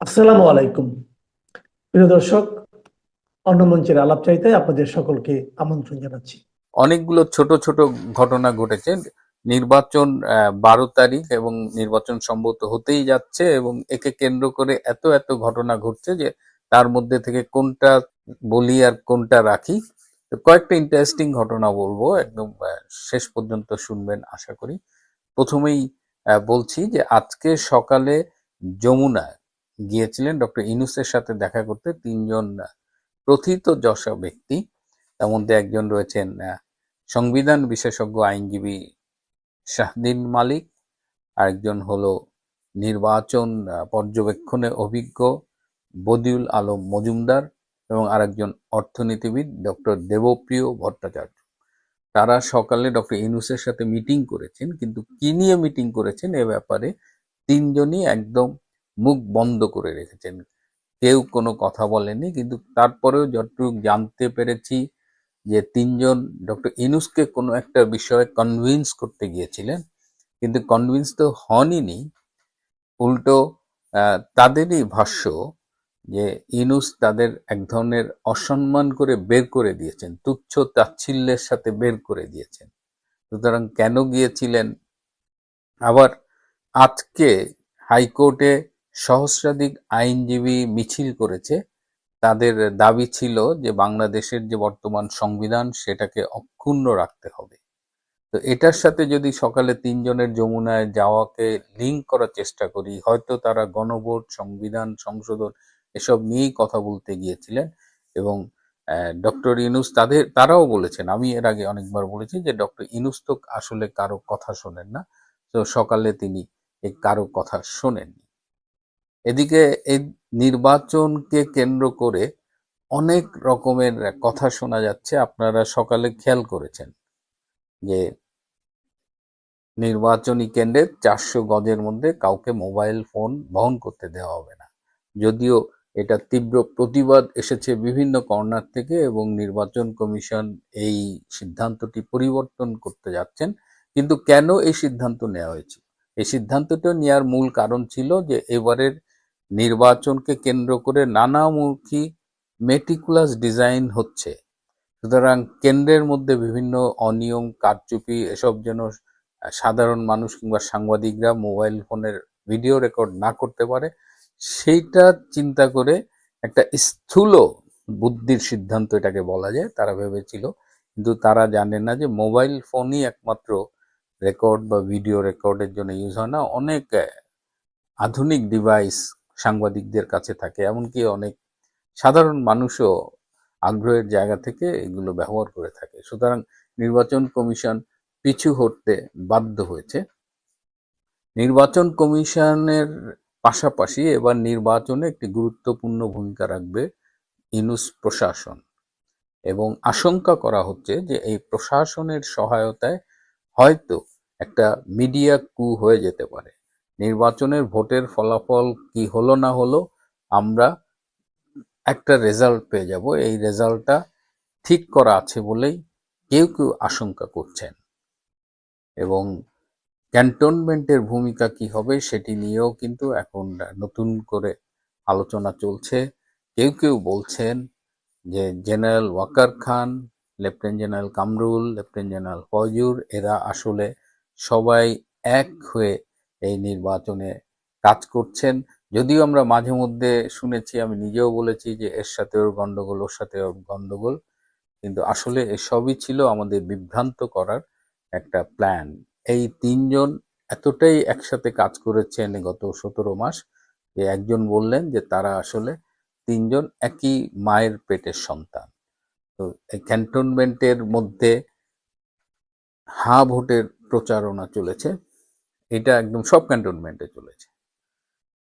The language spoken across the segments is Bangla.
আসসালামু আলাইকুম। প্রিয় দর্শক, অন্য মঞ্চের আলাপ চাইতে আপনাদের সকলকে আমন্ত্রণ জানাচ্ছি। অনেকগুলো ছোট ছোট ঘটনা ঘটেছে। নির্বাচন 12 তারিখ এবং নির্বাচন সম্ভবত হতেই যাচ্ছে এবং একে কেন্দ্র করে এত এত ঘটনা ঘটছে যে তার মধ্যে থেকে কোনটা বলি আর কোনটা রাখি। তো কয়েকটা ইন্টারেস্টিং ঘটনা বলবো, একদম শেষ পর্যন্ত শুনবেন আশা করি। প্রথমেই বলছি যে আজকে সকালে যমুনায় গিয়েছিলেন ডক্টর ইউনূসের সাথে দেখা করতে তিনজন প্রথিতযশা ব্যক্তি। তার মধ্যে একজন রয়েছেন সংবিধান বিশেষজ্ঞ আইনজীবী শাহদিন মালিক, আরেকজন হলো নির্বাচন পর্যবেক্ষণে অভিজ্ঞ বদিউল আলম মজুমদার এবং আরেকজন অর্থনীতিবিদ ডক্টর দেবপ্রিয় ভট্টাচার্য। তারা সকালে ডক্টর ইউনূসের সাথে মিটিং করেছেন, কিন্তু কি নিয়ে মিটিং করেছেন এ ব্যাপারে তিনজনই একদম মুখ বন্ধ করে রেখেছেন, কেউ কোনো কথা বলেনি। কিন্তু তারপরেও যতটুকু জানতে পেরেছি যে তিনজন ডক্টর ইউনূসকে কোনো একটা বিষয়ে কনভিন্স করতে গিয়েছিলেন, কিন্তু কনভিন্স তো হনইনি। উল্টো তাদেরই ভাষ্য যে ইউনূস তাদের এক ধরনের অসম্মান করে বের করে দিয়েছেন, তুচ্ছ তাচ্ছিল্যের সাথে বের করে দিয়েছেন। সুতরাং কেন গিয়েছিলেন? আবার আজকে হাইকোর্টে সহস্রাধিক আইনজীবী মিছিল করেছে। তাদের দাবি ছিল যে বাংলাদেশের যে বর্তমান সংবিধান সেটাকে অক্ষুণ্ণ রাখতে হবে। তো এটার সাথে যদি সকালে তিনজনের যমুনায় যাওয়াকে লিঙ্ক করার চেষ্টা করি, হয়তো তারা গণভোট, সংবিধান সংশোধন এসব নিয়েই কথা বলতে গিয়েছিলেন। এবং ডক্টর ইউনূস তারাও বলেছেন, আমি এর আগে অনেকবার বলেছি যে ডক্টর ইউনূস তো আসলে কারো কথা শোনেন না। তো সকালে তিনি এই কারো কথা শোনেননি। এদিকে এই নির্বাচনকে কেন্দ্র করে অনেক রকমের কথা শোনা যাচ্ছে। আপনারা সকালে খেয়াল করেছেন যে নির্বাচনী কেন্দ্রে 400 গজের মধ্যে কাউকে মোবাইল ফোন বহন করতে দেওয়া হবে না। যদিও এটা তীব্র প্রতিবাদ এসেছে বিভিন্ন কর্নার থেকে এবং নির্বাচন কমিশন এই সিদ্ধান্তটি পরিবর্তন করতে যাচ্ছেন। কিন্তু কেন এই সিদ্ধান্ত নেওয়া হয়েছে? এই সিদ্ধান্তটা নেওয়ার মূল কারণ ছিল যে এবারের নির্বাচনকে কেন্দ্র করে নানামুখী মেটিকুলাস ডিজাইন হচ্ছে। সুতরাং কেন্দ্রের মধ্যে বিভিন্ন অনিয়ম, কারচুপি এসব যেন সাধারণ মানুষ কিংবা সাংবাদিকরা মোবাইল ফোনের ভিডিও রেকর্ড না করতে পারে, সেইটা চিন্তা করে একটা স্থূল বুদ্ধির সিদ্ধান্ত এটাকে বলা যায় তারা ভেবেছিল। কিন্তু তারা জানে না যে মোবাইল ফোনই একমাত্র রেকর্ড বা ভিডিও রেকর্ডের জন্য ইউজ হয় না। অনেক আধুনিক ডিভাইস সাংবাদিকদের কাছে থাকে, এমনকি অনেক সাধারণ মানুষও আগ্রহের জায়গা থেকে এগুলো ব্যবহার করে থাকে। সুতরাং নির্বাচন কমিশন পিছু হটতে বাধ্য হয়েছে। নির্বাচন কমিশনের পাশাপাশি এবার নির্বাচনে একটি গুরুত্বপূর্ণ ভূমিকা রাখবে ইউনূস প্রশাসন, এবং আশঙ্কা করা হচ্ছে যে এই প্রশাসনের সহায়তায় হয়তো একটা মিডিয়া কু হয়ে যেতে পারে। নির্বাচনের ভোটের ফলাফল কি হলো না হলো, আমরা একটা রেজাল্ট পেয়ে যাব। এই রেজাল্টটা ঠিক করা আছে বলেই কেউ কেউ আশঙ্কা করছেন। এবং ক্যান্টনমেন্টের ভূমিকা কি হবে সেটি নিয়েও কিন্তু এখন নতুন করে আলোচনা চলছে। কেউ কেউ বলছেন যে general Waker Khan, lieutenant general Kamrul, lieutenant general Foyzur এরা আসলে সবাই এক হয়ে এই নির্বাচনে কাজ করছেন। যদিও আমরা মাঝে মধ্যে শুনেছি, আমি নিজেও বলেছি যে এর সাথে ওর গন্ডগোল, ওর সাথে ওর গন্ডগোল, কিন্তু আসলে এসবই ছিল আমাদের বিভ্রান্ত করার একটা প্ল্যান। এই তিনজন এতটাই একসাথে কাজ করেছেন গত 17 মাস যে একজন বললেন যে তারা আসলে তিনজন একই মায়ের পেটের সন্তান। তো এই ক্যান্টনমেন্টের মধ্যে হা ভোটের প্রচারণা চলেছে। এটা একদম সব ক্যান্টনমেন্টে চলেছে।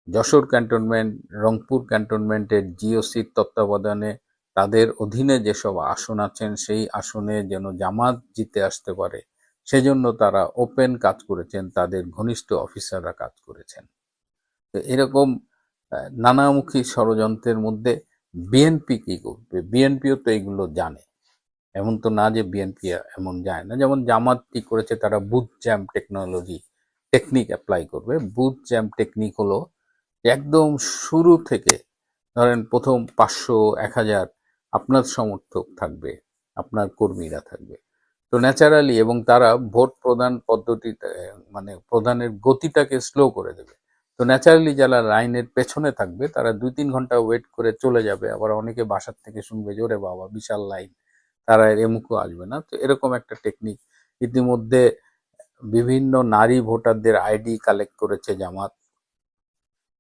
যশোর ক্যান্টনমেন্ট, রংপুর ক্যান্টনমেন্টের জিওসির তত্ত্বাবধানে তাদের অধীনে যেসব আসন আছেন সেই আসনে যেন জামাত জিতে আসতে পারে সেজন্য তারা ওপেন কাজ করেছেন, তাদের ঘনিষ্ঠ অফিসাররা কাজ করেছেন। তো এরকম নানামুখী ষড়যন্ত্রের মধ্যে বিএনপি কি করবে? বিএনপিও তো এগুলো জানে, এমন তো না যে বিএনপি এমন যায় না। যেমন জামাত কি করেছে, তারা বুথ জ্যাম টেকনিক অ্যাপ্লাই করবে। বুথ জ্যাম টেকনিক হলো একদম শুরু থেকে ধরেন প্রথম 500 1000 আপনার সমর্থক থাকবে, আপনার কর্মীরা থাকবে। তো ন্যাচারালি, এবং তারা ভোট প্রদান পদ্ধতিতে মানে প্রদানের গতিটাকে স্লো করে দেবে। তো ন্যাচারালি যারা লাইনের পেছনে থাকবে তারা 2-3 ঘন্টা ওয়েট করে চলে যাবে। আবার অনেকে বাসার থেকে শুনবে যে ওরে বাবা বিশাল লাইন, তারা এর এমুকও আসবে না। তো এরকম একটা টেকনিক ইতিমধ্যে বিভিন্ন নারী ভোটারদের আইডি কালেক্ট করেছে জামাত।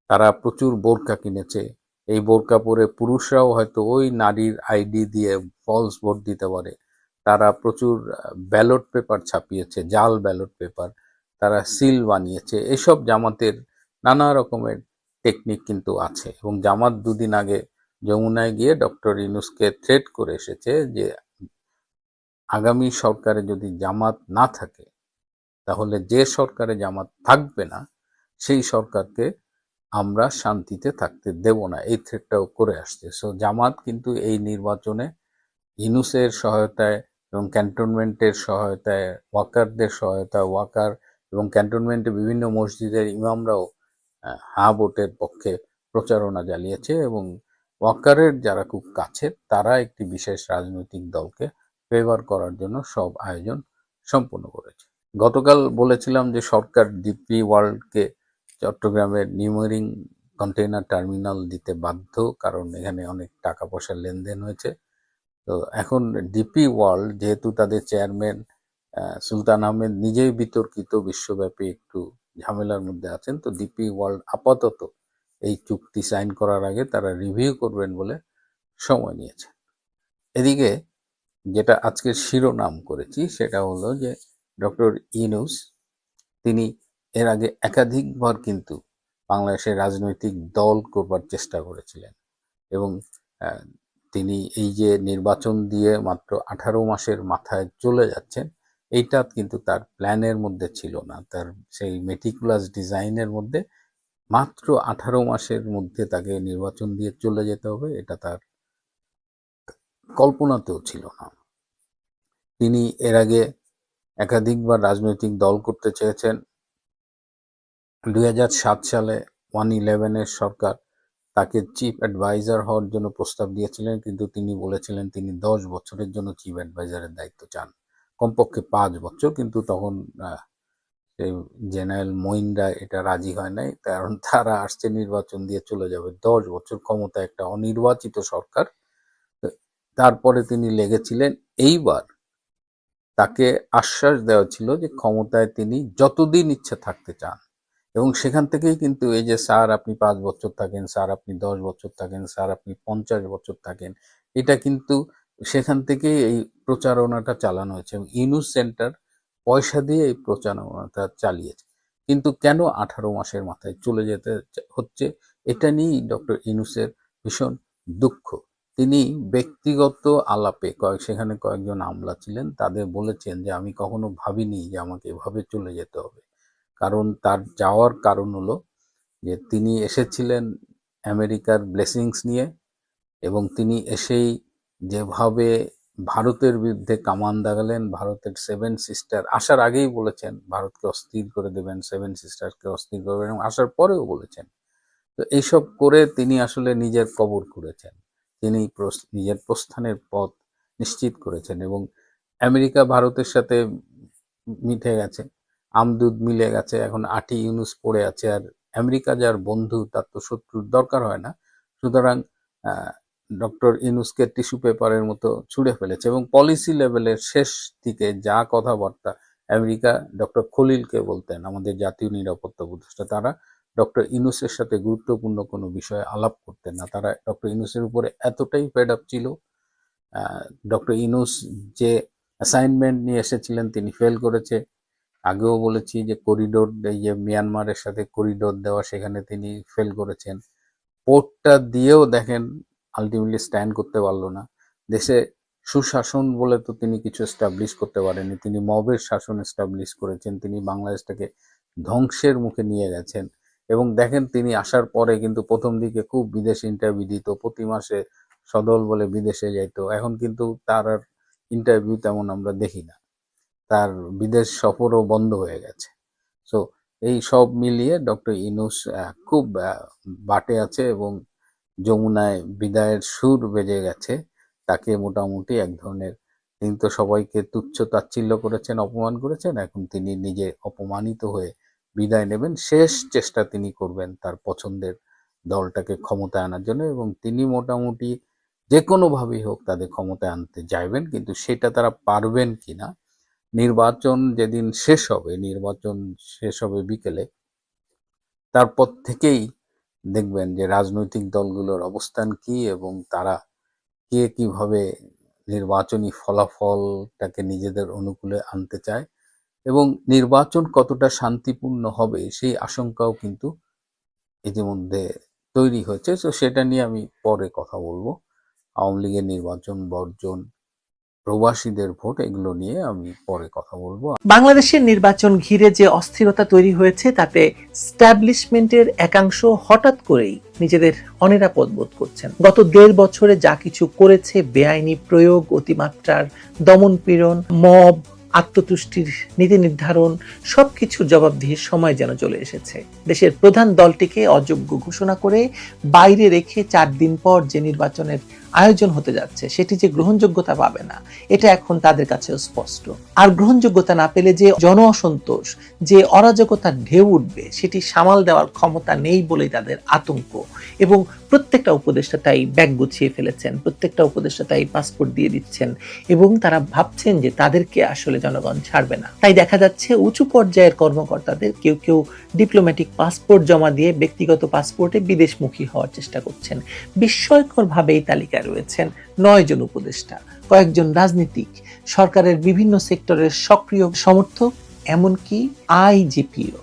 তারা প্রচুর বোরকা কিনেছে। এই বোরকা পরে পুরুষরাও হয়তো ওই নারীর আইডি দিয়ে ফলস ভোট দিতে পারে। তারা প্রচুর ব্যালট পেপার ছাপিয়েছে, জাল ব্যালট পেপার। তারা সিল বানিয়েছে। এসব জামাতের নানা রকমের টেকনিক কিন্তু আছে। এবং জামাত 2 দিন আগে যমুনায় গিয়ে ডক্টর ইউনূসকে থ্রেট করে এসেছে যে আগামী সরকারে যদি জামাত না থাকে, তাহলে যে সরকারে জামাত থাকবে না সেই সরকারকে আমরা শান্তিতে থাকতে দেব না, এই থ্রেটটাও করে আসছে। সো জামাত কিন্তু এই নির্বাচনে ইউনূসের সহায়তায় এবং ক্যান্টনমেন্টের সহায়তায়, ওয়াকারদের সহায়তায়, ওয়াকার এবং ক্যান্টনমেন্টে বিভিন্ন মসজিদের ইমামরাও হা ভোটের পক্ষে প্রচারণা চালিয়েছে। এবং ওয়াকারের যারা খুব কাছের তারা একটি বিশেষ রাজনৈতিক দলকে ফেভার করার জন্য সব আয়োজন সম্পন্ন করেছে। গতকাল বলেছিলাম যে সরকার ডিপি ওয়ার্ল্ডকে চট্টগ্রামের নিউমেরিং কন্টেইনার টার্মিনাল দিতে বাধ্য, কারণ এখানে অনেক টাকা পয়সার লেনদেন হয়েছে। তো এখন ডিপি ওয়ার্ল্ড, যেহেতু তাদের চেয়ারম্যান সুলতান আহমেদ নিজেই বিতর্কিত, বিশ্বব্যাপী একটু ঝামেলার মধ্যে আছেন, তো ডিপি ওয়ার্ল্ড আপাতত এই চুক্তি সাইন করার আগে তারা রিভিউ করবেন বলে সময় নিয়েছে। এদিকে যেটা আজকের শিরোনাম করেছি সেটা হলো যে ডক্টর ইউনূস তিনি এর আগে একাধিকবার কিন্তু বাংলাদেশের রাজনৈতিক দল করবার চেষ্টা করেছিলেন। এবং আহ, তিনি এই যে নির্বাচন দিয়ে মাত্র 18 মাসের মাথায় চলে যাচ্ছেন, এইটা কিন্তু তার প্ল্যানের মধ্যে ছিল না। তার সেই মেটিকুলাস ডিজাইনের মধ্যে মাত্র 18 মাসের মধ্যে তাকে নির্বাচন দিয়ে চলে যেতে হবে, এটা তার কল্পনাতেও ছিল না। তিনি এর আগে একাধিকবার রাজনৈতিক দল করতে চেয়েছেন। 2007 সালে 111-এর সরকার তাকে চিফ অ্যাডভাইজার হওয়ার জন্য প্রস্তাব দিয়েছিলেন, কিন্তু তিনি বলেছিলেন তিনি 10 বছরের জন্য চিফ অ্যাডভাইজারের দায়িত্ব চান, কমপক্ষে 5 বছর। কিন্তু তখন সেই জেনারেল মঈনরা এটা রাজি হয় নাই, কারণ তারা আসছে নির্বাচন দিয়ে চলে যাবে, 10 বছর ক্ষমতা একটা অনির্বাচিত সরকার। তারপরে তিনি লেগেছিলেন। এইবার তাকে আশ্বাস দেওয়া ছিল যে ক্ষমতায় তিনি যতদিন ইচ্ছা থাকতে চান। এবং সেখান থেকেই কিন্তু এই যে স্যার আপনি 5 বছর থাকেন, স্যার আপনি 10 বছর থাকেন, স্যার আপনি 50 বছর থাকেন, এটা কিন্তু সেখান থেকেই এই প্রচারণাটা চালানো হয়েছে। এবং ইউনূস সেন্টার পয়সা দিয়ে এই প্রচারণাটা চালিয়েছে। কিন্তু কেন 18 মাসের মাথায় চলে যেতে হচ্ছে, এটা নিয়েই ডক্টর ইউনূসের ভীষণ দুঃখ। তিনি ব্যক্তিগত আলাপে সেখানে কয়েকজন আমলা ছিলেন, তাদের বলেছেন যে আমি কখনো ভাবিনি যে আমাকে এভাবে চলে যেতে হবে। কারণ তার যাওয়ার কারণ হলো যে তিনি এসেছিলেন আমেরিকার ব্লেসিংস নিয়ে, এবং তিনি এসেই যেভাবে ভারতের বিরুদ্ধে কামান দাগালেন, ভারতের 7 সিস্টার আসার আগেই বলেছেন ভারতকে অস্থির করে দেবেন, 7 সিস্টারকে অস্থির করবেন, এবং আসার পরেও বলেছেন। তো এইসব করে তিনি আসলে নিজের কবর খুঁড়েছেন। তিনি নিজের প্রস্থানের পথ নিশ্চিত করেছেন। এবং আমেরিকা ভারতের সাথে মিটে গেছে, আমদুদ মিলে গেছে, এখন আটি ইউনূস পড়ে আছে। আর আমেরিকা যার বন্ধু তার তো শত্রুর দরকার হয় না। সুতরাং ডক্টর ইউনূসকে টিস্যু পেপারের মতো ছুঁড়ে ফেলেছে। এবং পলিসি লেভেলের শেষ দিকে যা কথাবার্তা আমেরিকা ডক্টর খলিলকে বলতেন, আমাদের জাতীয় নিরাপত্তা উপদেষ্টা, তারা ডক্টর ইউনূসের সাথে গুরুত্বপূর্ণ কোনো বিষয়ে আলাপ করতেন না। তারা ডক্টর ইউনূসের উপরে এতটাই ফেড আপ ছিল। ডক্টর ইউনূস যে অ্যাসাইনমেন্ট নিয়ে এসেছিলেন তিনি ফেল করেছে। আগেও বলেছি যে করিডোর, এই যে মিয়ানমারের সাথে করিডোর দেওয়া, সেখানে তিনি ফেল করেছেন। পোর্টটা দিয়েও দেখেন আলটিমেটলি স্ট্যান্ড করতে পারলো না। দেশে সুশাসন বলে তো তিনি কিছু এস্টাবলিশ করতে পারেননি। তিনি মবের শাসন এস্টাবলিশ করেছেন, তিনি বাংলাদেশটাকে ধ্বংসের মুখে নিয়ে গেছেন। এবং দেখেন তিনি আসার পরে কিন্তু প্রথম দিকে খুব বিদেশে ইন্টারভিউ দিত, প্রতি মাসে সদল বলে বিদেশে যাইতো। এখন কিন্তু তার আর ইন্টারভিউ তেমন আমরা দেখি না, তার বিদেশ সফরও বন্ধ হয়ে গেছে। সো এই সব মিলিয়ে ডক্টর ইউনূস খুব বাটে আছে এবং যমুনায় বিদায়ের সুর বেজে গেছে। তাকে মোটামুটি এক ধরনের, তিনি তো সবাইকে তুচ্ছ তাচ্ছিল্য করেছেন, অপমান করেছেন, এখন তিনি নিজে অপমানিত হয়ে বিদায় নেবেন। শেষ চেষ্টা তিনি করবেন তার পছন্দের দলটাকে ক্ষমতায় আনার জন্য, এবং তিনি মোটামুটি যে কোনোভাবেই হোক তাদের ক্ষমতায় আনতে চাইবেন, কিন্তু সেটা তারা পারবেন কিনা, নির্বাচন যেদিন শেষ হবে বিকেলে, তারপর থেকেই দেখবেন যে রাজনৈতিক দলগুলোর অবস্থান কি এবং তারা কে কিভাবে নির্বাচনী ফলাফলটাকে নিজেদের অনুকূলে আনতে চায় এবং নির্বাচন কতটা শান্তিপূর্ণ হবে সেই আশঙ্কাও কিন্তু ইতিমধ্যে তৈরি হয়েছে। তো সেটা নিয়ে আমি পরে কথা বলবো। আওয়ামী লীগের নির্বাচন বর্জন, প্রবাসীদের ভোট, এগুলো নিয়ে আমি পরে কথা বলবো। বাংলাদেশের নির্বাচন ঘিরে যে অস্থিরতা তৈরি হয়েছে তাতে স্ট্যাবলিশমেন্টের একাংশ হঠাৎ করেই নিজেদের অনিরাপদ বোধ করছেন। গত 1.5 বছরে যা কিছু করেছে, বেআইনি প্রয়োগ, অতিমাত্রার দমনপীড়ন, মব, আত্মতুষ্টির নীতি নির্ধারণ, সবকিছুর জবাবদিহির সময় যেন চলে এসেছে। দেশের প্রধান দলটিকে অযোগ্য ঘোষণা করে বাইরে রেখে 4 দিন পর যে নির্বাচনের আয়োজন হতে যাচ্ছে সেটি যে গ্রহণযোগ্যতা পাবে না, এটা এখন তাদের কাছেও স্পষ্ট। আর গ্রহণযোগ্যতা না পেলে যে জন অসন্তোষ, যে অরাজকতার ঢেউ উঠবে, সেটি সামাল দেওয়ার ক্ষমতা নেই বলেই তাদের আতঙ্ক। এবং প্রত্যেকটা উপদেষ্টা তাই ব্যাগ গুছিয়ে ফেলেছেন, প্রত্যেকটা উপদেষ্টা তাই পাসপোর্ট দিয়ে দিচ্ছেন এবং তারা ভাবছেন যে তাদেরকে আসলে জনগণ ছাড়বে না। তাই দেখা যাচ্ছে উঁচু পর্যায়ের কর্মকর্তাদের কেউ কেউ ডিপ্লোম্যাটিক পাসপোর্ট জমা দিয়ে ব্যক্তিগত পাসপোর্টে বিদেশমুখী হওয়ার চেষ্টা করছেন। বিস্ময়করভাবে এই তালিকায় রয়েছেন 9 জন উপদেষ্টা, কয়েকজন রাজনীতিক, সরকারের বিভিন্ন সেক্টরের সক্রিয় সমর্থক, এমনকি আইজিপিও।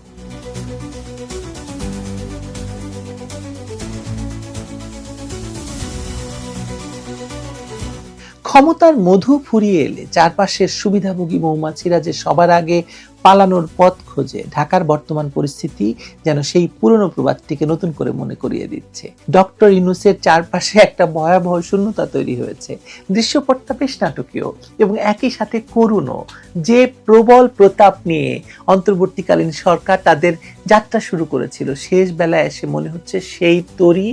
ক্ষমতার মধু ফুরিয়ে এলে চারপাশের সুবিধাভোগী মৌমাছিরা যে সবার আগে পালানোর পথ খোঁজে, ঢাকার বর্তমান পরিস্থিতি যেন সেই পুরনো প্রবাদটিকে নতুন করে মনে করিয়ে দিচ্ছে। ডক্টর ইউনূসের চারপাশে একটা ভয়াবহ শূন্যতা তৈরি হয়েছে। দৃশ্যপটটা বেশ নাটকীয় এবং একই সাথে করুণও। যে প্রবল প্রতাপ নিয়ে অন্তর্বর্তীকালীন সরকার তাদের যাত্রা শুরু করেছিল, শেষ বেলায় এসে মনে হচ্ছে সেই তরী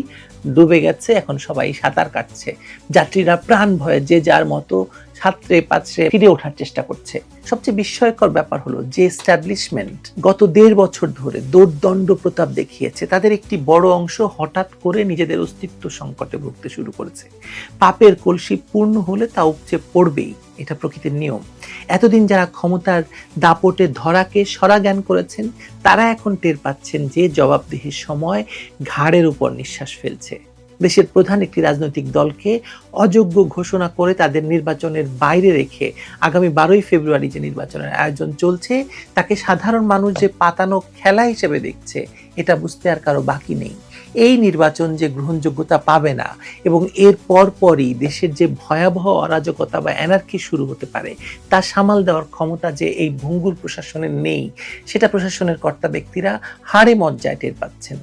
ডুবে গেছে, এখন সবাই সাঁতার কাটছে। যাত্রীরা প্রাণ ভয়ে যে যার মতো সাঁতরে পাত্রে ফিরে ওঠার চেষ্টা করছে। সবচেয়ে বিস্ময়কর ব্যাপার হলো যে এস্টাবলিশমেন্ট গত 1.5 বছর ধরে দোর্দণ্ড প্রতাপ দেখিয়েছে, তাদের একটি বড় অংশ হঠাৎ করে নিজেদের অস্তিত্ব সংকটে ভুগতে শুরু করেছে। পাপের কলসি পূর্ণ হলে তা উপচে পড়বেই, এটা প্রকৃতির নিয়ম। এতদিন যারা ক্ষমতার দাপটে ধরাকে সরা জ্ঞান করেছেন, তারা এখন টের পাচ্ছেন যে জবাবদিহির সময় ঘাড়ের উপর নিঃশ্বাস ফেলছে। দেশের প্রধান একটি রাজনৈতিক দলকে অযোগ্য ঘোষণা করে তাদের নির্বাচনের বাইরে রেখে আগামী 12ই ফেব্রুয়ারি যে নির্বাচনের আয়োজন চলছে, তাকে সাধারণ মানুষ যে পাতানো খেলা হিসেবে দেখছে, এটা বুঝতে আর কারো বাকি নেই। এই নির্বাচন যে গ্রহণযোগ্যতা পাবে না এবং এর পরপরই দেশের যে ভয়াবহ অরাজকতা বা অ্যানার্কি শুরু হতে পারে, তা সামাল দেওয়ার ক্ষমতা যে এই ভঙ্গুর প্রশাসনের নেই, সেটা প্রশাসনের কর্তা ব্যক্তিরা হাড়ে মজ্জায় টের পাচ্ছেন।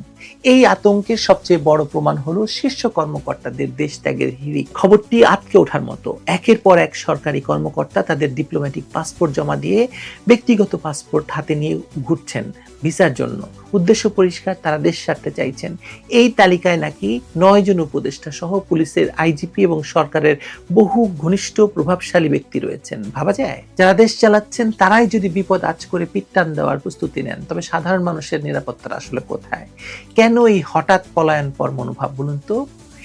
এই আতঙ্কের সবচেয়ে বড় প্রমাণ হলো শীর্ষ কর্মকর্তাদের দেশ ত্যাগের হিড়িক। খবরটি আটকে ওঠার মতো। একের পর এক সরকারি কর্মকর্তা তাদের ডিপ্লোম্যাটিক পাসপোর্ট জমা দিয়ে ব্যক্তিগত পাসপোর্ট হাতে নিয়ে ঘুরছেন ভিসার জন্য। উদ্দেশ্য পরিষ্কার, তারা দেশ ছাড়তে চাইছেন। এই তালিকায় নাকি 9 জন উপদেষ্টা সহ পুলিশের আইজিপি এবং সরকারের বহু ঘনিষ্ঠ প্রভাবশালী ব্যক্তি রয়েছেন। ভাবা যায়, যারা দেশ চালাচ্ছেন তারাই যদি বিপদ আঁচ করে পিট্টান দেওয়ার প্রস্তুতি নেন, তবে সাধারণ মানুষের নিরাপত্তা আসলে কোথায়? কেন এই হঠাৎ পলায়ন পর মনোভাব বলুন তো?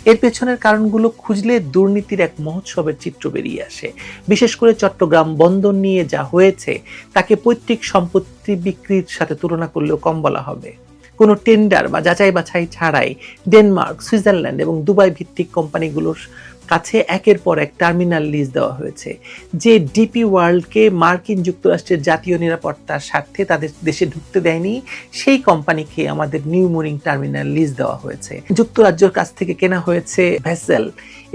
এর পেছনের কারণগুলো খুঁজলে দুর্নীতির এক মহোৎসবের চিত্র বেরিয়ে আসে। বিশেষ করে চট্টগ্রাম বন্দর নিয়ে যা হয়েছে, তাকে পৈতৃক সম্পত্তি বিক্রির সাথে তুলনা করলেও কম বলা হবে। কোনো টেন্ডার বা যাচাই বাছাই ছাড়াই ডেনমার্ক, সুইজারল্যান্ড এবং দুবাই ভিত্তিক কোম্পানিগুলোর কাছে একের পর এক টার্মিনাল লিজ দেওয়া হয়েছে। যে ডিপি ওয়ার্ল্ডকে মার্কিন যুক্তরাষ্ট্রের জাতীয় নিরাপত্তার স্বার্থে তাদের দেশে ঢুকতে দেয়নি, সেই কোম্পানিকে আমাদের নিউ মোরিং টার্মিনাল লিজ দেওয়া হয়েছে। যুক্তরাজ্যের কাছ থেকে কেনা হয়েছে ভেসেল,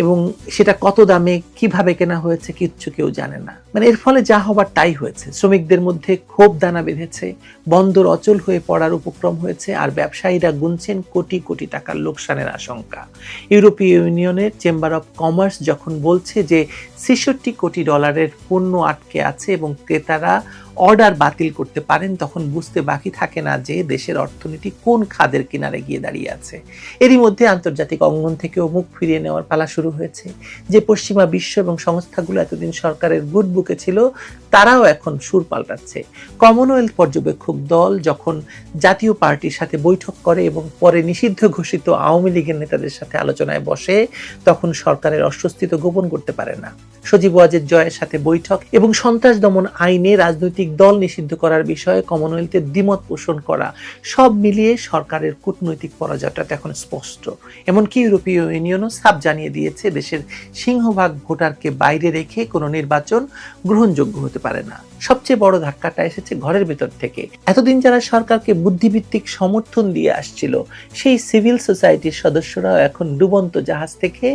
এবং সেটা কত দামে কিভাবে কেনা হয়েছে কিচ্ছু কেউ জানে না। মানে এর ফলে যা হবার তাই হয়েছে। শ্রমিকদের মধ্যে ক্ষোভ দানা বেঁধেছে, বন্দর অচল হয়ে পড়ার উপক্রম হয়েছে, আর ব্যবসায়ীরা গুনছেন কোটি কোটি টাকার লোকসানের আশঙ্কা। ইউরোপীয় ইউনিয়নের চেম্বার অফ কমার্স যখন বলছে যে $66 কোটি পণ্য আটকে আছে এবং ক্রেতারা অর্ডার বাতিল করতে পারেন, তখন বুঝতে বাকি থাকে না যে দেশের অর্থনীতি কোন খাদের কিনারে গিয়ে দাঁড়িয়ে আছে। এরই মধ্যে আন্তর্জাতিক অঙ্গন থেকেও মুখ ফিরিয়ে নেওয়ার পালা শুরু হয়েছে। যে পশ্চিমা বিশ্ব এবং সংস্থাগুলো এতদিন সরকারের গুড বুকে ছিল, তারাও এখন সুর পাল্টাচ্ছে। কমনওয়েলথ পর্যবেক্ষক দল যখন জাতীয় পার্টির সাথে বৈঠক করে এবং পরে নিষিদ্ধ ঘোষিত আওয়ামী লীগের নেতাদের সাথে আলোচনায় বসে, তখন সরকারের অস্বস্তিত্ব গোপন করতে পারে না। সজীব ওয়াজেদ জয়ের সাথে বৈঠক এবং সন্ত্রাস দমন আইনে রাজনৈতিক দল নিষিদ্ধ করার বিষয়ে কমনওয়েলথের দ্বিমত পোষণ করা, সব মিলিয়ে সরকারের কূটনৈতিক পরাজয়টা এখন স্পষ্ট। এমনকি ইউরোপীয় ইউনিয়নও সাফ জানিয়ে দিয়েছে দেশের সিংহভাগ ভোটারকে বাইরে রেখে কোনো নির্বাচন গ্রহণযোগ্য হতে পারে না। সবচেয়ে বড় ধাক্কাটা এসেছে ঘরের ভেতর থেকে। এতদিন যারা সরকারকে বুদ্ধিভিত্তিক সমর্থন দিয়ে আসছিল, সেই সিভিল সোসাইটির সদস্যরাও এখন ডুবন্ত জাহাজ থেকে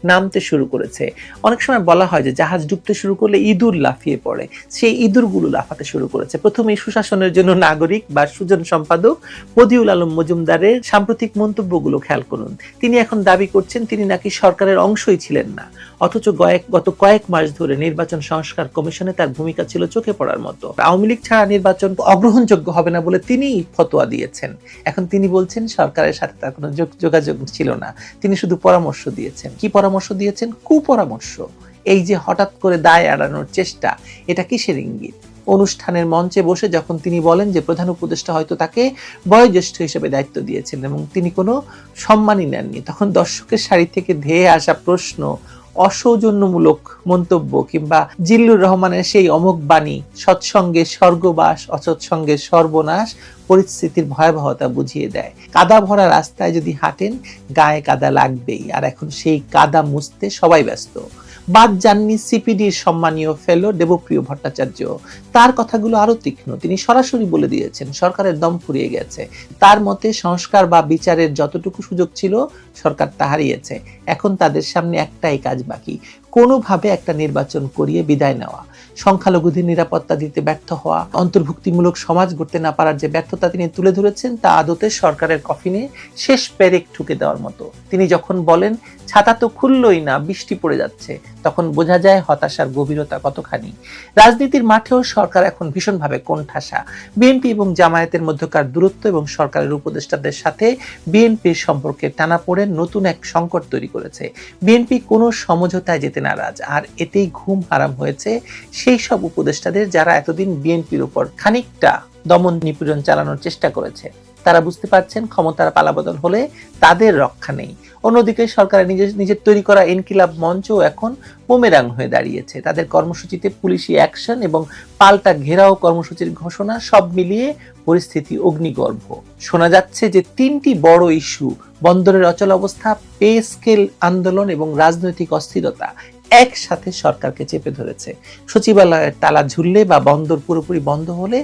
নামতে শুরু করেছে। অনেক সময় বলা হয় যে জাহাজ ডুবতে শুরু করলে ইঁদুর লাফিয়ে পড়ে, সেই ইঁদুরগুলো লাফাতে শুরু করেছে। প্রথমে সুশাসনের জন্য নাগরিক বা সুজন সম্পাদক বদিউল আলম মজুমদারের সাম্প্রতিক মন্তব্যগুলো খেয়াল করুন। তিনি এখন দাবি করছেন তিনি নাকি সরকারের অংশই ছিলেন না, অথচ গত কয়েক মাস ধরে নির্বাচন সংস্কার কমিশনে তার ভূমিকা ছিল চোখে পড়ার মতো। আওয়ামী লীগ ছাড়া নির্বাচন অগ্রহণযোগ্য হবে না বলে তিনি ফতোয়া দিয়েছেন। এখন তিনি বলছেন সরকারের সাথে তার কোনো যোগাযোগ ছিল না, তিনি শুধু পরামর্শ দিয়েছেন। কি পরামর্শ দিয়েছেন? কুপরামর্শ। এই যে হঠাৎ করে দায় এড়ানোর চেষ্টা, এটা কিসের ইঙ্গিত? অনুষ্ঠানের মঞ্চে বসে যখন তিনি বলেন যে প্রধান উপদেষ্টা হয়তো তাকে বয়োজ্যেষ্ঠ হিসেবে দায়িত্ব দিয়েছেন এবং তিনি কোনো সম্মানই নেননি, তখন দর্শকের সারি থেকে ধেয়ে আসা প্রশ্ন, অসৌজন্যমূলক মন্তব্য কিংবা জিল্লুর রহমানের সেই অমোঘ বাণী, সৎসঙ্গে স্বর্গবাস অসৎসঙ্গে সর্বনাশ, পরিস্থিতির ভয়াবহতা বুঝিয়ে দেয়। কাদা ভরা রাস্তায় যদি হাঁটেন, গায়ে কাদা লাগবেই, আর এখন সেই কাদা মুছতে সবাই ব্যস্ত। বাদ যাননি সিপিডির সম্মানীয় ফেলো দেবপ্রিয় ভট্টাচার্য। তার কথাগুলো আরো তীক্ষ্ণ। তিনি সরাসরি বলে দিয়েছেন সরকারের দম ফুরিয়ে গেছে। তার মতে সংস্কার বা বিচারের যতটুকু সুযোগ ছিল সরকার তা হারিয়েছে। এখন তাদের সামনে একটাই কাজ বাকি, কোনোভাবে একটা নির্বাচন করিয়ে বিদায় নেওয়া। সংখ্যালঘুদের নিরাপত্তা দিতে ব্যর্থ হওয়া, অন্তর্ভুক্তিমূলক সমাজ গড়তে না পারার যে ব্যর্থতা তিনি তুলে ধরেছেন, তা আদতে সরকারের কফিনে শেষ পেরেক ঠুকে দেওয়ার মতো। তিনি যখন বলেন ছাতা তো খুললই না, বৃষ্টি পড়ে যাচ্ছে, তখন বোঝা যায় হতাশার গভীরতা কতখানি। রাজনীতির মাঠেও সরকার এখন ভীষণভাবে কোণঠাসা। বিএনপি এবং জামায়াতের মধ্যকার দূরত্ব এবং সরকারের উপদেষ্টাদের সাথে বিএনপির সম্পর্কে টানাপোড়েন নতুন এক সংকট তৈরি করেছে। বিএনপি কোনো সমঝোতায় যেতে নারাজ, আর এতেই ঘুম হারাম হয়েছে সেই সব উপদেষ্টাদের যারা এতদিন বিএনপির উপর খানিকটা দমন নিপীড়ন চালানোর চেষ্টা করেছে। তারা বুঝতে পারছেন ক্ষমতার পালাবদল হলে তাদের রক্ষা নেই। অন্যদিকে সরকারের নিজের তৈরি করা ইনকিলাব মঞ্চ এখন বুমেরাং হয়ে দাঁড়িয়েছে। তাদের কর্মসূচিতে পুলিশি অ্যাকশন এবং পাল্টা ঘেরাও কর্মসূচির ঘোষণা, সব মিলিয়ে পরিস্থিতি অগ্নিগর্ভ। শোনা যাচ্ছে যে 3টি বড় ইস্যু, বন্দরের অচল অবস্থা, পে স্কেল আন্দোলন এবং রাজনৈতিক অস্থিরতা, একসাথে সরকারকে চেপে ধরেছে। সচিবালয়ের তালা ঝুললে বা বন্দর পুরোপুরি বন্ধ হলে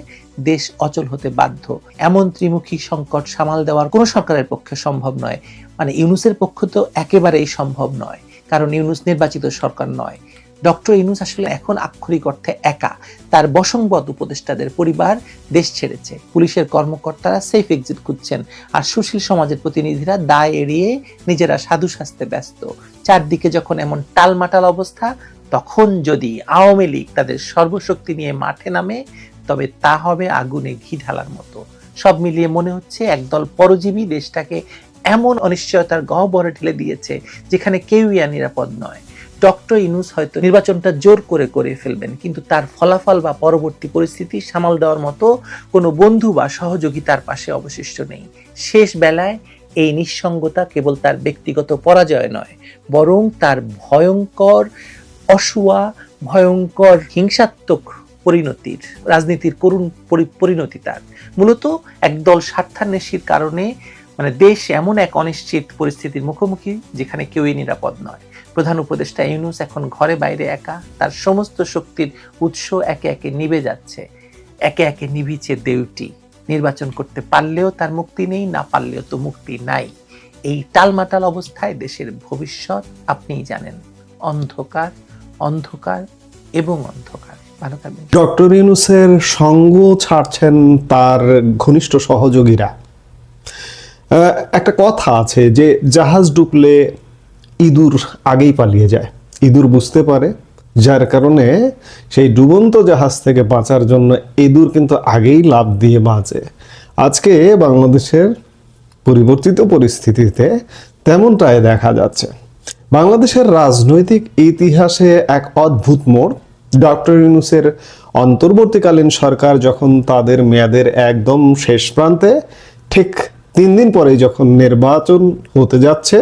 দেশ অচল হতে বাধ্য। এমন ত্রিমুখী সংকট সামাল দেওয়ার কোনো সরকারের পক্ষে সম্ভব নয়। মানে ইউনূসের পক্ষে তো একেবারেই সম্ভব নয়, কারণ ইউনূস নির্বাচিত সরকার নয়। ডক্টর ইউনূস আসলে এখন আক্ষরিক অর্থে একা। তার বশংবদ উপদেষ্টাদের পরিবার দেশ ছেড়েছে, পুলিশের কর্মকর্তারা সেফ এক্সিট খুঁজছেন, আর সুশীল সমাজের প্রতিনিধিরা দায় এড়িয়ে নিজেরা সাধু সাজতে ব্যস্ত। চারদিকে যখন এমন টালমাটাল অবস্থা, তখন যদি আওয়ামী লীগ তাদের সর্বশক্তি নিয়ে মাঠে নামে, তবে তা হবে আগুনে ঘি ঢালার মতো। সব মিলিয়ে মনে হচ্ছে একদল পরজীবী দেশটাকে এমন অনিশ্চয়তার গহ্বরে ঠেলে দিয়েছে যেখানে কেউই আর নিরাপদ নয়। ডক্টর ইউনূস হয়তো নির্বাচনটা জোর করে ফেলবেন, কিন্তু তার ফলাফল বা পরবর্তী পরিস্থিতি সামাল দেওয়ার মতো কোনো বন্ধু বা সহযোগী তার পাশে অবশিষ্ট নেই। শেষ বেলায় এই নিঃসঙ্গতা কেবল তার ব্যক্তিগত পরাজয় নয়, বরং তার ভয়ঙ্কর অসুয়া, ভয়ঙ্কর হিংসাত্মক পরিণতির, রাজনীতির করুণ পরিণতি তার। মূলত একদল স্বার্থান্বেষীর কারণে দেশ এমন এক অনিশ্চিত পরিস্থিতির মুখোমুখি যেখানে কেউই নিরাপদ নয়। প্রধান উপদেষ্টা ইউনূস এখন ঘরে বাইরে একা। তার সমস্ত শক্তির উৎস একে একে নিভে যাচ্ছে, একে একে নিভিছে দেউটি। নির্বাচন করতে পারলেও তার মুক্তি নেই, না পারলেও তো মুক্তি নাই। এই টালমাটাল অবস্থায় দেশের ভবিষ্যৎ আপনিই জানেন, অন্ধকার, অন্ধকার এবং অন্ধকার। ভালো থাকবেন। ডক্টর ইউনূসের সঙ্গ ছাড়ছেন তার ঘনিষ্ঠ সহযোগীরা। একটা কথা আছে যে জাহাজ ডুবলে ইঁদুর আগেই পালিয়ে যায়। ইঁদুর বুঝতে পারে যার কারণে সেই ডুবন্ত জাহাজ থেকে বাঁচার জন্য ইঁদুর কিন্তু আগেই লাফ দিয়ে বাঁচে। আজকে বাংলাদেশের পরিবর্তিত পরিস্থিতিতে তেমনটাই দেখা যাচ্ছে। বাংলাদেশের রাজনৈতিক ইতিহাসে এক অদ্ভুত মোড়। ডক্টর ইউনূসের অন্তর্বর্তীকালীন সরকার যখন তাদের মেয়াদের একদম শেষ প্রান্তে, ঠিক 3 দিন পরেই যখন নির্বাচন হতে যাচ্ছে,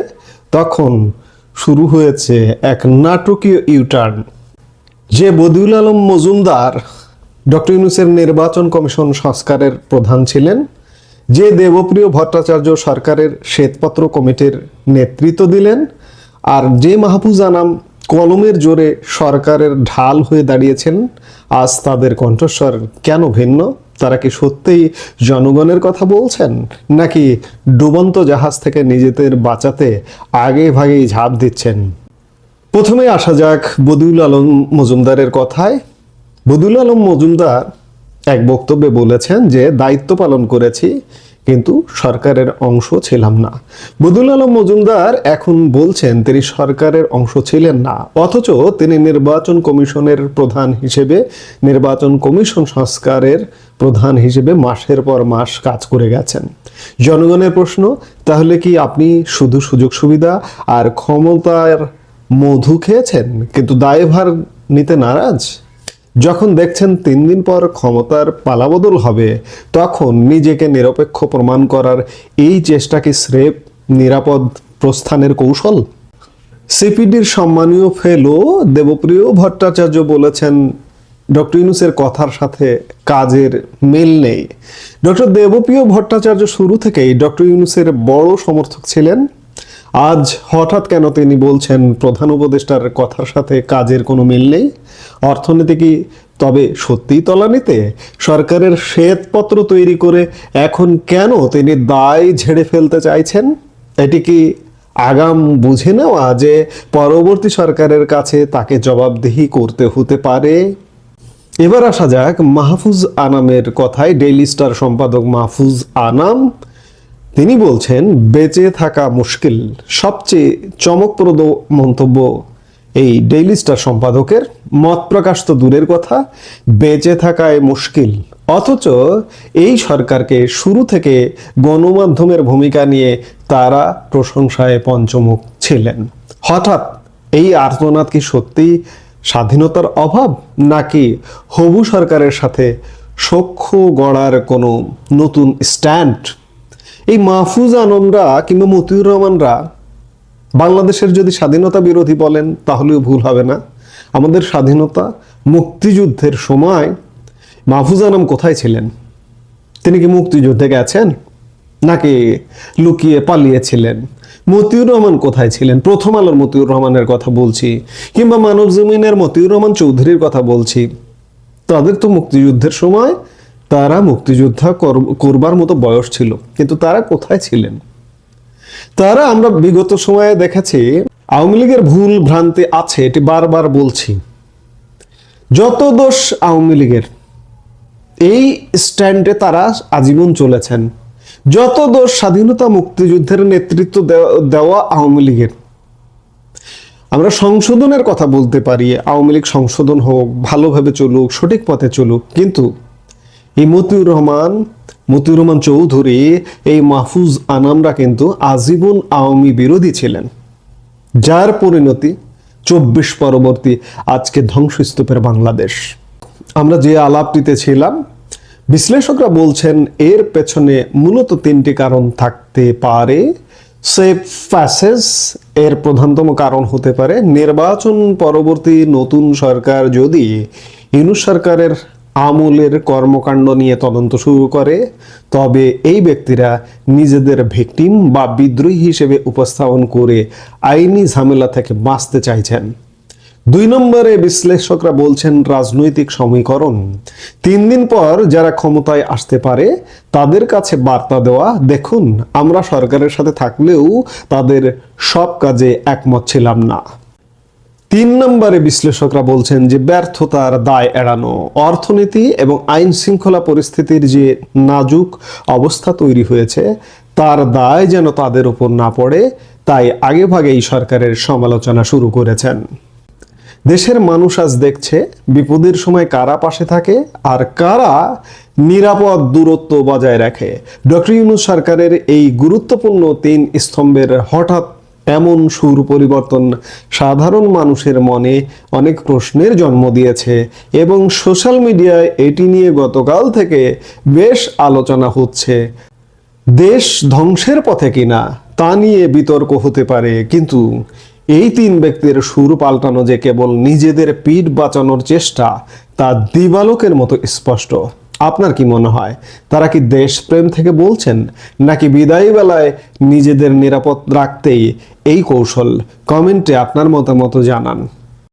তখন শুরু হয়েছে এক নাটকীয় ইউটার্ন। যে বদিউল আলম মজুমদার ডক্টর ইউনূসের নির্বাচন কমিশন সংস্কারের প্রধান ছিলেন, যে দেবপ্রিয় ভট্টাচার্য সরকারের শ্বেতপত্র কমিটির নেতৃত্ব দিলেন, আর যে মাহফুজ আনাম কলমের জোরে সরকারের ঢাল হয়ে দাঁড়িয়েছেন, আজ তাদের কণ্ঠস্বর কেন ভিন্ন? তারা কি সত্যিই জনগণের কথা বলছেন, নাকি ডুবন্ত জাহাজ থেকে নিজেদের বাঁচাতে আগে ভাগেই ঝাঁপ দিচ্ছেন? প্রথমে আসা যাক বদিউল আলম মজুমদারের কথায়। বদিউল আলম মজুমদার এক বক্তব্যে বলেছেন যে দায়িত্ব পালন করেছি, কিন্তু সরকারের অংশ ছিলাম না। বদিউল আলম মজুমদার এখন বলছেন তিনি সরকারের অংশ ছিলেন না, অথচ তিনি নির্বাচন কমিশনের প্রধান হিসেবে, নির্বাচন কমিশন সংস্কারের প্রধান হিসেবে মাসের পর মাস কাজ করে গেছেন। জনগণের প্রশ্ন, তাহলে কি আপনি শুধু সুযোগ সুবিধা আর ক্ষমতার মধু খেয়েছেন কিন্তু দায়ভার নিতে নারাজ? যখন দেখছেন 3 দিন পর ক্ষমতার পালাবদল হবে, তখন নিজেকে নিরপেক্ষ প্রমাণ করার এই চেষ্টা কি স্রেফ নিরাপদ প্রস্থানের কৌশল? সিপিডির সম্মানীয় ফেলো দেবপ্রিয় ভট্টাচার্য বলেছেন ডক্টর ইউনূসের কথার সাথে কাজের মিল নেই। ডক্টর দেবপ্রিয় ভট্টাচার্য শুরু থেকেই ডক্টর ইউনূসের বড় সমর্থক ছিলেন। আজ হঠাৎ কেন তিনি বলছেন প্রধান উপদেষ্টার কথার সাথে কাজের কোনো মিল নেই? অর্থনীতি কি তবে সত্যিই তলানিতে? সরকারের শ্বেতপত্র তৈরি করে এখন কেন তিনি দায় ঝেড়ে ফেলতে চাইছেন? এটি কি আগাম বুঝে নেওয়া যে পরবর্তী সরকারের কাছে তাকে জবাবদিহি করতে হতে পারে? এবার আসা যাক মাহফুজ আনামের কথায়। ডেইলি স্টার সম্পাদক মাহফুজ আনাম তিনি বলছেন বেঁচে থাকা মুশকিল। সবচেয়ে চমকপ্রদ মন্তব্য এই ডেইলি স্টার সম্পাদকের। মত প্রকাশ তো দূরের কথা, বেঁচে থাকায় মুশকিল। অথচ এই সরকারকে শুরু থেকে গণমাধ্যমের ভূমিকা নিয়ে তারা প্রশংসায় পঞ্চমুখ ছিলেন। হঠাৎ এই আর্তনাদ কি সত্যি স্বাধীনতার অভাব, নাকি হবু সরকারের সাথে সখ্য গড়ার কোনো নতুন স্ট্যান্ড? এই মাহফুজ আনামরা কিংবা মতিউর রহমানরা বাংলাদেশের যদি স্বাধীনতা বিরোধী বলেন তাহলেও ভুল হবে না। আমাদের স্বাধীনতা মুক্তিযুদ্ধের সময় মাহফুজ আনাম কোথায় ছিলেন? তিনি কি মুক্তিযুদ্ধে গেছেন, নাকি লুকিয়ে পালিয়েছিলেন? মতিউর রহমান কোথায় ছিলেন? প্রথম আলোর মতিউর রহমানের কথা বলছি, কিংবা মানব জমিনের মতিউর রহমান চৌধুরীর কথা বলছি। তাদের তো মুক্তিযুদ্ধের সময় তারা মুক্তিযোদ্ধা করবার মতো বয়স ছিল, কিন্তু তারা কোথায় ছিলেন? তারা আমরা বিগত সময়ে দেখেছি আওয়ামী লীগের ভুল ভ্রান্তি আছে, এটি বারবার বলছি। যত দোষ আওয়ামী লীগের, এই স্ট্যান্ডে তারা আজীবন চলেছেন। যত দোষ স্বাধীনতা মুক্তিযুদ্ধের নেতৃত্ব দেওয়া আওয়ামী লীগের। আমরা সংশোধনের কথা বলতে পারি, আওয়ামী লীগ সংশোধন হোক, ভালোভাবে চলুক, সঠিক পথে চলুক, কিন্তু এই মতিউর রহমান চৌধুরী, এই মাহফুজ আনামরা কিন্তু আজীবন আওয়ামী বিরোধী ছিলেন, যার পরিণতি 24 পরবর্তী আজকে ধ্বংসস্তূপের বাংলাদেশ। আমরা যে আলাপটিতে ছিলাম, বিশ্লেষকরা বলছেন এর পেছনে মূলত 3টি কারণ থাকতে পারে। সেফ প্যাসেজ এর প্রধানতম কারণ হতে পারে নির্বাচন পরবর্তী নতুন সরকার যদি ইউনূস সরকারের আমলের কর্মকাণ্ড নিয়ে তদন্ত শুরু করে, তবে এই ব্যক্তিরা নিজেদের ভিকটিম বা বিদ্রোহী হিসেবে উপস্থাপন করে আইনি ঝামেলা থেকে বাঁচতে চাইছেন। 2 নম্বরে বিশ্লেষকরা বলছেন রাজনৈতিক সমীকরণ। 3 দিন পর যারা ক্ষমতায় আসতে পারে তাদের কাছে বার্তা দেওয়া, দেখুন আমরা সরকারের সাথে থাকলেও তাদের সব কাজে একমত ছিলাম না। 3 নম্বরে বিশ্লেষকরা বলছেন যে ব্যর্থতার দায় এড়ানো। অর্থনীতি এবং আইন শৃঙ্খলা পরিস্থিতির যে নাজুক অবস্থা তৈরি হয়েছে, তার দায় যেন তাদের উপর না পড়ে, তাই আগেভাগেই সরকারের সমালোচনা শুরু করেছেন। দেশের মানুষ আজ দেখছে বিপদের সময় কারা পাশে থাকে আর কারা নিরাপদ দূরত্ব বজায় রাখে। ডক্টর ইউনূস সরকারের এই গুরুত্বপূর্ণ 3 স্তম্ভের হঠাৎ এমন সুর পরিবর্তন সাধারণ মানুষের মনে অনেক প্রশ্নের জন্ম দিয়েছে এবং সোশ্যাল মিডিয়ায় এটি নিয়ে গতকাল থেকে বেশ আলোচনা হচ্ছে। দেশ ধ্বংসের পথে কিনা তা নিয়ে বিতর্ক হতে পারে, কিন্তু এই 3 ব্যক্তির সুর পাল্টানো যে কেবল নিজেদের পিঠ বাঁচানোর চেষ্টা তা দিবালোকের মতো স্পষ্ট। আপনার কি মনে হয়, তারা কি দেশপ্রেম থেকে বলছেন নাকি বিদায়ী বেলায় নিজেদের নিরাপদ রাখতেই এই কৌশল? কমেন্টে আপনার মতামত জানান।